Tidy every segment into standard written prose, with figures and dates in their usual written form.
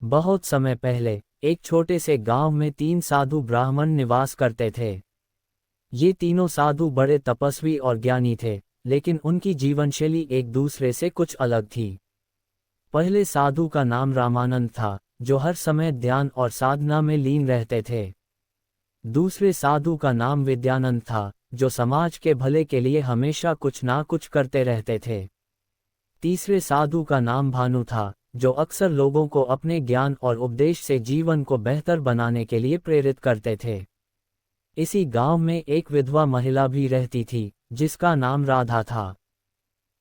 बहुत समय पहले एक छोटे से गांव में 3 साधु ब्राह्मण निवास करते थे। ये तीनों साधु बड़े तपस्वी और ज्ञानी थे, लेकिन उनकी जीवनशैली एक दूसरे से कुछ अलग थी। पहले साधु का नाम रामानंद था, जो हर समय ध्यान और साधना में लीन रहते थे। दूसरे साधु का नाम विद्यानंद था, जो समाज के भले के लिए हमेशा कुछ ना कुछ करते रहते थे। तीसरे साधु का नाम भानु था, जो अक्सर लोगों को अपने ज्ञान और उपदेश से जीवन को बेहतर बनाने के लिए प्रेरित करते थे। इसी गांव में एक विधवा महिला भी रहती थी, जिसका नाम राधा था।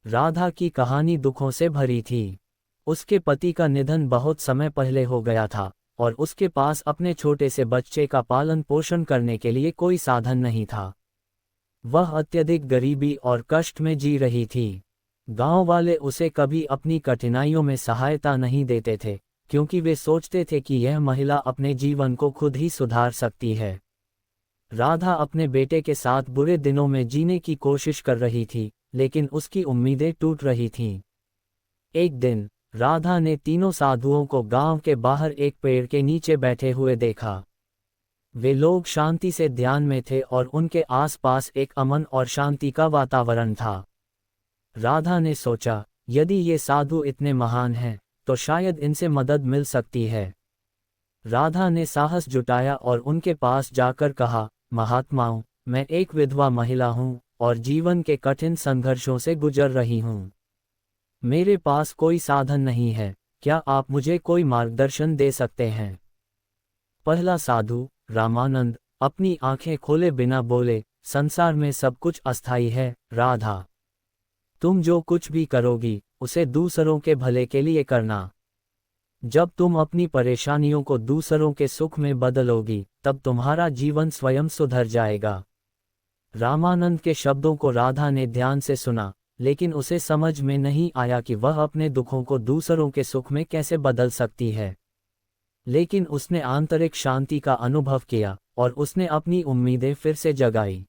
राधा की कहानी दुखों से भरी थी। उसके पति का निधन बहुत समय पहले हो गया था, और उसके पास अपने छोटे से बच्चे का पालन पोषण करने के लिए कोई साधन नहीं था। वह अत्यधिक गरीबी और कष्ट में जी रही थी। गांव वाले उसे कभी अपनी कठिनाइयों में सहायता नहीं देते थे, क्योंकि वे सोचते थे कि यह महिला अपने जीवन को खुद ही सुधार सकती है। राधा अपने बेटे के साथ बुरे दिनों में जीने की कोशिश कर रही थी, लेकिन उसकी उम्मीदें टूट रही थीं। एक दिन राधा ने तीनों साधुओं को गांव के बाहर एक पेड़ के नीचे बैठे हुए देखा। वे लोग शांति से ध्यान में थे और उनके आसपास एक अमन और शांति का वातावरण था। राधा ने सोचा, यदि ये साधु इतने महान हैं, तो शायद इनसे मदद मिल सकती है। राधा ने साहस जुटाया और उनके पास जाकर कहा, महात्माओं, मैं एक विधवा महिला हूँ और जीवन के कठिन संघर्षों से गुजर रही हूँ। मेरे पास कोई साधन नहीं है, क्या आप मुझे कोई मार्गदर्शन दे सकते हैं? पहला साधु रामानंद अपनी आंखें खोले बिना बोले, संसार में सब कुछ अस्थायी है राधा। तुम जो कुछ भी करोगी, उसे दूसरों के भले के लिए करना। जब तुम अपनी परेशानियों को दूसरों के सुख में बदलोगी, तब तुम्हारा जीवन स्वयं सुधर जाएगा। रामानंद के शब्दों को राधा ने ध्यान से सुना, लेकिन उसे समझ में नहीं आया कि वह अपने दुखों को दूसरों के सुख में कैसे बदल सकती है। लेकिन उसने आंतरिक शांति का अनुभव किया, और उसने अपनी उम्मीदें फिर से जगाई।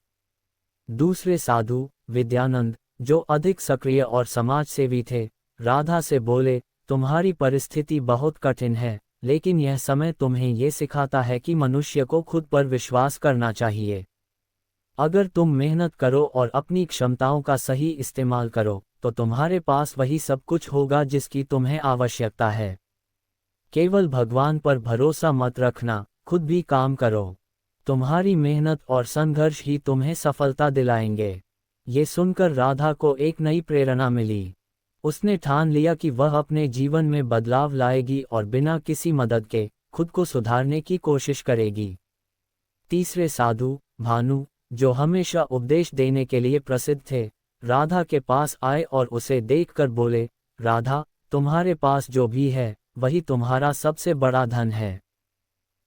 दूसरे साधु विद्यानंद, जो अधिक सक्रिय और समाजसेवी थे, राधा से बोले, तुम्हारी परिस्थिति बहुत कठिन है, लेकिन यह समय तुम्हें ये सिखाता है कि मनुष्य को खुद पर विश्वास करना चाहिए। अगर तुम मेहनत करो और अपनी क्षमताओं का सही इस्तेमाल करो, तो तुम्हारे पास वही सब कुछ होगा जिसकी तुम्हें आवश्यकता है। केवल भगवान पर भरोसा मत रखना, खुद भी काम करो। तुम्हारी मेहनत और संघर्ष ही तुम्हें सफलता दिलाएंगे। ये सुनकर राधा को एक नई प्रेरणा मिली। उसने ठान लिया कि वह अपने जीवन में बदलाव लाएगी और बिना किसी मदद के खुद को सुधारने की कोशिश करेगी। तीसरे साधु भानु, जो हमेशा उपदेश देने के लिए प्रसिद्ध थे, राधा के पास आए और उसे देखकर बोले, राधा, तुम्हारे पास जो भी है, वही तुम्हारा सबसे बड़ा धन है।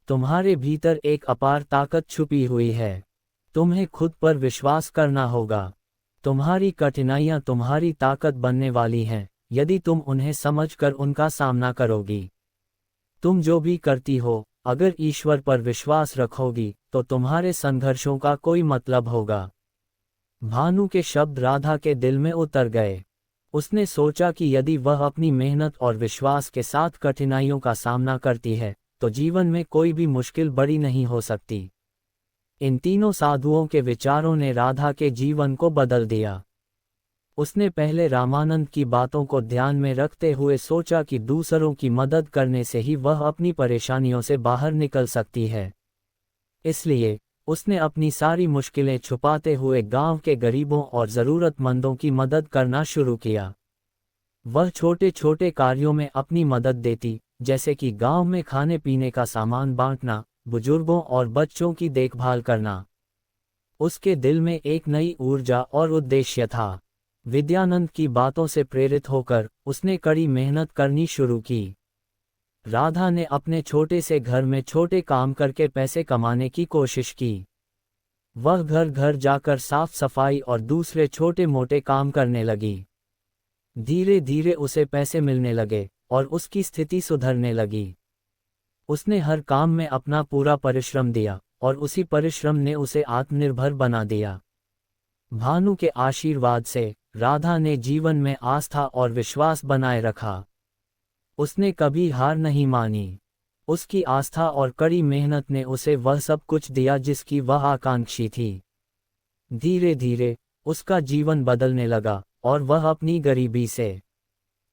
तुम्हारे भीतर एक अपार ताकत छुपी हुई है। तुम्हें खुद पर विश्वास करना होगा। तुम्हारी कठिनाइयां तुम्हारी ताकत बनने वाली हैं, यदि तुम उन्हें समझकर उनका सामना करोगी। तुम जो भी करती हो, अगर ईश्वर पर विश्वास रखोगी, तो तुम्हारे संघर्षों का कोई मतलब होगा। भानु के शब्द राधा के दिल में उतर गए। उसने सोचा कि यदि वह अपनी मेहनत और विश्वास के साथ कठिनाइयों का सामना करती है, तो जीवन में कोई भी मुश्किल बड़ी नहीं हो सकती। इन तीनों साधुओं के विचारों ने राधा के जीवन को बदल दिया। उसने पहले रामानंद की बातों को ध्यान में रखते हुए सोचा कि दूसरों की मदद करने से ही वह अपनी परेशानियों से बाहर निकल सकती है। इसलिए उसने अपनी सारी मुश्किलें छुपाते हुए गांव के गरीबों और ज़रूरतमंदों की मदद करना शुरू किया। वह छोटे छोटे कार्यों में अपनी मदद देती, जैसे कि गांव में खाने पीने का सामान बांटना, बुजुर्गों और बच्चों की देखभाल करना। उसके दिल में एक नई ऊर्जा और उद्देश्य था। विद्यानंद की बातों से प्रेरित होकर उसने कड़ी मेहनत करनी शुरू की। राधा ने अपने छोटे से घर में छोटे काम करके पैसे कमाने की कोशिश की। वह घर घर जाकर साफ सफाई और दूसरे छोटे मोटे काम करने लगी। धीरे धीरे उसे पैसे मिलने लगे और उसकी स्थिति सुधरने लगी। उसने हर काम में अपना पूरा परिश्रम दिया, और उसी परिश्रम ने उसे आत्मनिर्भर बना दिया। भानु के आशीर्वाद से राधा ने जीवन में आस्था और विश्वास बनाए रखा। उसने कभी हार नहीं मानी। उसकी आस्था और कड़ी मेहनत ने उसे वह सब कुछ दिया जिसकी वह आकांक्षी थी। धीरे धीरे उसका जीवन बदलने लगा और वह अपनी गरीबी से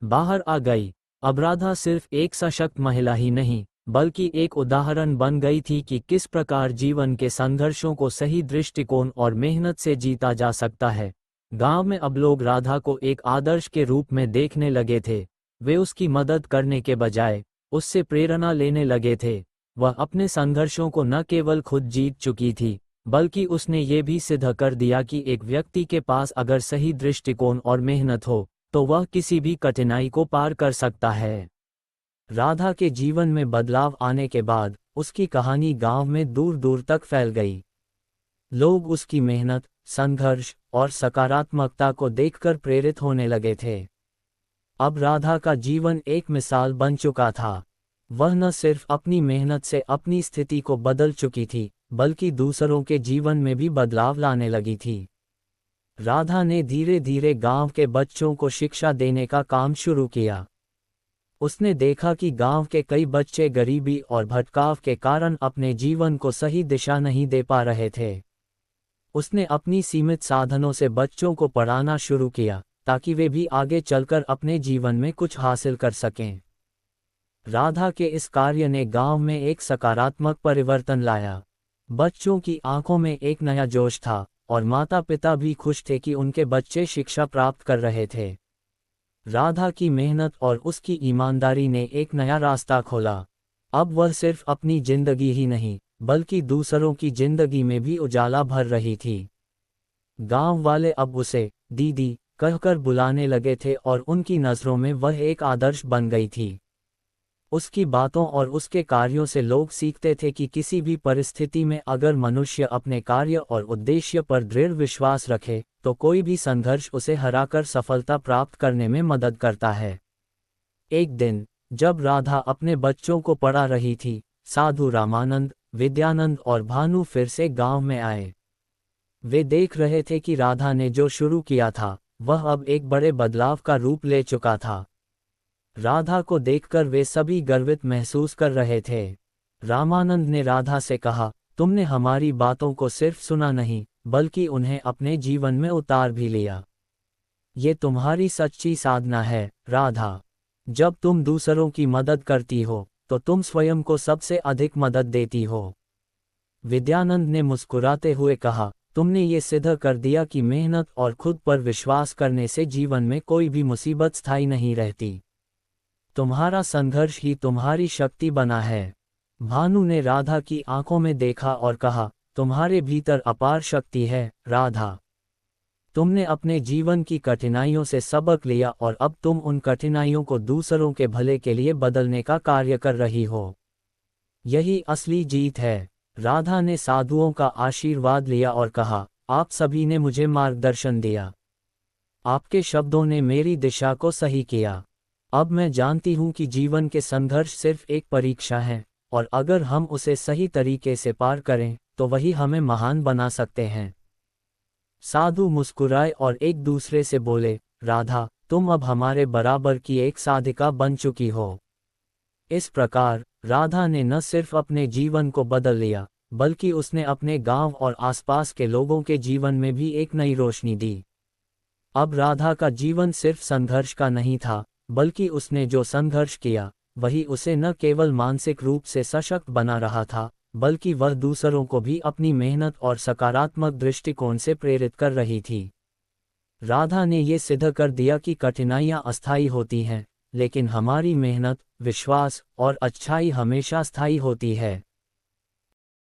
बाहर आ गई। अब राधा सिर्फ एक सशक्त महिला ही नहीं, बल्कि एक उदाहरण बन गई थी कि किस प्रकार जीवन के संघर्षों को सही दृष्टिकोण और मेहनत से जीता जा सकता है। गांव में अब लोग राधा को एक आदर्श के रूप में देखने लगे थे। वे उसकी मदद करने के बजाय उससे प्रेरणा लेने लगे थे। वह अपने संघर्षों को न केवल खुद जीत चुकी थी, बल्कि उसने ये भी सिद्ध कर दिया कि एक व्यक्ति के पास अगर सही दृष्टिकोण और मेहनत हो तो वह किसी भी कठिनाई को पार कर सकता है। राधा के जीवन में बदलाव आने के बाद उसकी कहानी गांव में दूर दूर तक फैल गई। लोग उसकी मेहनत, संघर्ष और सकारात्मकता को देखकर प्रेरित होने लगे थे। अब राधा का जीवन एक मिसाल बन चुका था। वह न सिर्फ अपनी मेहनत से अपनी स्थिति को बदल चुकी थी, बल्कि दूसरों के जीवन में भी बदलाव लाने लगी थी। राधा ने धीरे धीरे गांव के बच्चों को शिक्षा देने का काम शुरू किया। उसने देखा कि गांव के कई बच्चे गरीबी और भटकाव के कारण अपने जीवन को सही दिशा नहीं दे पा रहे थे। उसने अपनी सीमित साधनों से बच्चों को पढ़ाना शुरू किया ताकि वे भी आगे चलकर अपने जीवन में कुछ हासिल कर सकें। राधा के इस कार्य ने गांव में एक सकारात्मक परिवर्तन लाया। बच्चों की आंखों में एक नया जोश था और माता पिता भी खुश थे कि उनके बच्चे शिक्षा प्राप्त कर रहे थे। राधा की मेहनत और उसकी ईमानदारी ने एक नया रास्ता खोला। अब वह सिर्फ अपनी जिंदगी ही नहीं, बल्कि दूसरों की जिंदगी में भी उजाला भर रही थी। गांव वाले अब उसे दीदी कहकर बुलाने लगे थे और उनकी नज़रों में वह एक आदर्श बन गई थी। उसकी बातों और उसके कार्यों से लोग सीखते थे कि किसी भी परिस्थिति में अगर मनुष्य अपने कार्य और उद्देश्य पर दृढ़ विश्वास रखे तो कोई भी संघर्ष उसे हराकर सफलता प्राप्त करने में मदद करता है। एक दिन जब राधा अपने बच्चों को पढ़ा रही थी, साधु रामानंद, विद्यानंद और भानु फिर से गांव में आए। वे देख रहे थे कि राधा ने जो शुरू किया था वह अब एक बड़े बदलाव का रूप ले चुका था। राधा को देखकर वे सभी गर्वित महसूस कर रहे थे। रामानंद ने राधा से कहा, तुमने हमारी बातों को सिर्फ सुना नहीं, बल्कि उन्हें अपने जीवन में उतार भी लिया। ये तुम्हारी सच्ची साधना है, राधा। जब तुम दूसरों की मदद करती हो, तो तुम स्वयं को सबसे अधिक मदद देती हो। विद्यानंद ने मुस्कुराते हुए कहा, तुमने ये सिद्ध कर दिया कि मेहनत और खुद पर विश्वास करने से जीवन में कोई भी मुसीबत स्थायी नहीं रहती। तुम्हारा संघर्ष ही तुम्हारी शक्ति बना है। भानु ने राधा की आंखों में देखा और कहा, तुम्हारे भीतर अपार शक्ति है, राधा। तुमने अपने जीवन की कठिनाइयों से सबक लिया और अब तुम उन कठिनाइयों को दूसरों के भले के लिए बदलने का कार्य कर रही हो। यही असली जीत है। राधा ने साधुओं का आशीर्वाद लिया और कहा, आप सभी ने मुझे मार्गदर्शन दिया। आपके शब्दों ने मेरी दिशा को सही किया। अब मैं जानती हूँ कि जीवन के संघर्ष सिर्फ एक परीक्षा है, और अगर हम उसे सही तरीके से पार करें तो वही हमें महान बना सकते हैं। साधु मुस्कुराए और एक दूसरे से बोले, राधा, तुम अब हमारे बराबर की एक साधिका बन चुकी हो। इस प्रकार राधा ने न सिर्फ अपने जीवन को बदल लिया, बल्कि उसने अपने गांव और आसपास के लोगों के जीवन में भी एक नई रोशनी दी। अब राधा का जीवन सिर्फ संघर्ष का नहीं था, बल्कि उसने जो संघर्ष किया वही उसे न केवल मानसिक रूप से सशक्त बना रहा था, बल्कि वह दूसरों को भी अपनी मेहनत और सकारात्मक दृष्टिकोण से प्रेरित कर रही थी। राधा ने ये सिद्ध कर दिया कि कठिनाइयाँ अस्थायी होती हैं, लेकिन हमारी मेहनत, विश्वास और अच्छाई हमेशा स्थायी होती है।